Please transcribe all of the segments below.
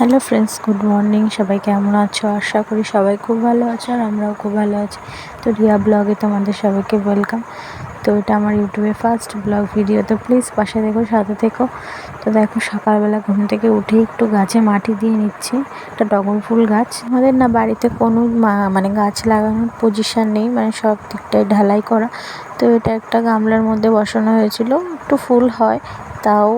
Hello friends, good morning. সবাই কেমন আছো? আশা করি সবাই খুব ভালো আছো, আর আমরাও খুব ভালো আছি। তো রিয়া ব্লগে তোমাদের সবাইকে ওয়েলকাম। তো এটা আমার ইউটিউবে ফার্স্ট ব্লগ ভিডিও, তো প্লিজ পাশে দেখো, সাথে থেকো। তো দেখো, সকালবেলা ঘুম থেকে উঠে একটু গাছে মাটি দিয়ে নিচ্ছি। একটা টগর ফুল গাছ। আমাদের না বাড়িতে কোনো মানে গাছ লাগানোর পজিশান নেই, মানে সব দিকটাই ঢালাই করা। তো এটা একটা গামলার মধ্যে বসানো হয়েছিল, একটু ফুল হয়, তাও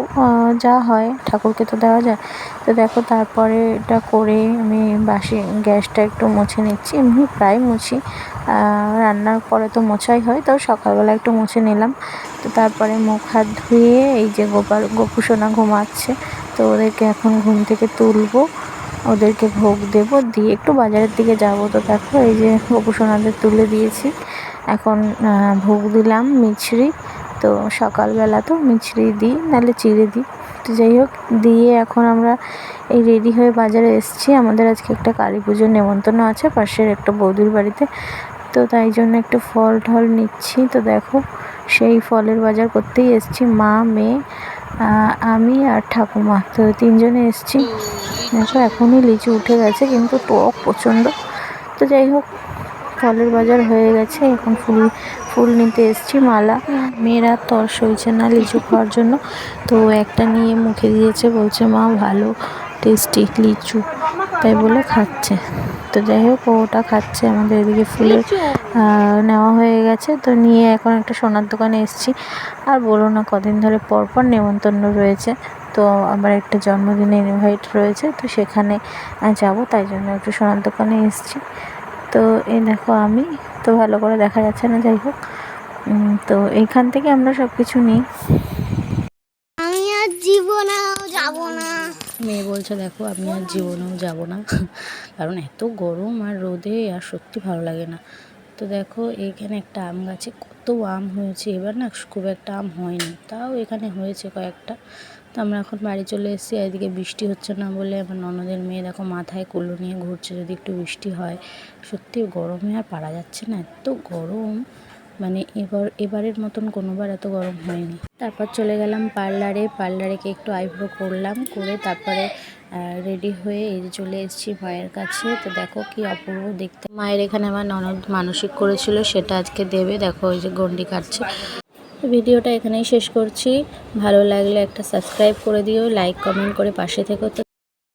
যা হয় ঠাকুরকে তো দেওয়া যায়। তো দেখো, তারপরে এটা করে আমি গ্যাসটা একটু মুছে নিচ্ছি। এমনি প্রায় মুছি, রান্নার পরে তো মোছাই হয়, তাও সকালবেলা একটু মুছে নিলাম। তো তারপরে মুখ হাত ধুয়ে এই যে গপু সোনা ঘুমাচ্ছে, তো ওদেরকে এখন ঘুম থেকে তুলবো, ওদেরকে ভোগ দেব, দিয়ে একটু বাজারের দিকে যাব। তো দেখো, এই যে গপু সোনাদের তুলে দিয়েছি, এখন ভোগ দিলাম মিছরি। তো সকালবেলা তো মিছরি দিই, নাহলে চিড়ে দিই। তো যাই হোক, দিয়ে এখন আমরা এই রেডি হয়ে বাজারে এসেছি। আমাদের আজকে একটা কালী পুজোর নেমন্তন্ন আছে পাশের একটা বৌদির বাড়িতে, তো তাই জন্য একটু ফল টল নিচ্ছি। তো দেখো, সেই ফলের বাজার করতেই এসেছি, মা, মেয়ে, আমি আর ঠাকুমা, তো তিনজনে এসেছি। দেখো, এখনই লিচু উঠে গেছে, কিন্তু টক প্রচণ্ড। তো যাই হোক, ফলের বাজার হয়ে গেছে, এখন ফুল নিতে এসেছি, মালা। মেয়েরা তর সইছে না লিচু খাওয়ার জন্য, তো একটা নিয়ে মুখে দিয়েছে, বলছে মা ভালো টেস্টি লিচু, তাই বলে খাচ্ছে। তো যাই হোক, ওটা খাচ্ছে। আমাদের এদিকে ফুলের নেওয়া হয়ে গেছে, তো নিয়ে এখন একটা সোনার দোকানে এসেছি। আর বলো না, কদিন ধরে পরপর নেমন্তন্ন রয়েছে, তো আবার একটা জন্মদিনের ইনভাইট রয়েছে, তো সেখানে যাব, তাই জন্য একটু সোনার দোকানে এসেছি। তো এই দেখো, আমি তো ভালো করে দেখা যাচ্ছে না, যাই হোক, তো এইখান থেকে আমরা সব কিছু নিই। আমি আর জীবনেও যাব না। মেয়ে বলছে দেখো, আমি আর জীবনেও যাব না, কারণ এত গরম আর রোদে আর সত্যি ভালো লাগে না। তো দেখো, এইখানে একটা আম গাছে কত আম হয়েছে, এবার না খুব একটা আম হয়নি, তাও এখানে হয়েছে কয়েকটা। তো আমরা এখন বাড়ি চলে এসেছি। এদিকে বৃষ্টি হচ্ছে না বলে আমার ননদের মেয়ে দেখো মাথায় কুলো নিয়ে ঘুরছে, যদি একটু বৃষ্টি হয়। সত্যি গরমে আর পারা যাচ্ছে না, এত গরম, মানে এবারের মতন কোনোবার এত গরম হয়নি। তারপর চলে গেলাম পার্লারে একটু আইব্রো করলাম, করে তারপরে রেডি হয়ে এই যে চলে এসেছি মায়ের কাছে। তো দেখো কি অপূর্ব দেখতে। মায়ের এখানে আমার ননদ মানসিক করেছিল, সেটা আজকে দেবে। দেখো, ওই যে গন্ডি কাটছে। ভিডিওটা এখানেই শেষ করছি। ভালো লাগলে একটা সাবস্ক্রাইব করে দিও, লাইক কমেন্ট করে পাশে থেকো। তো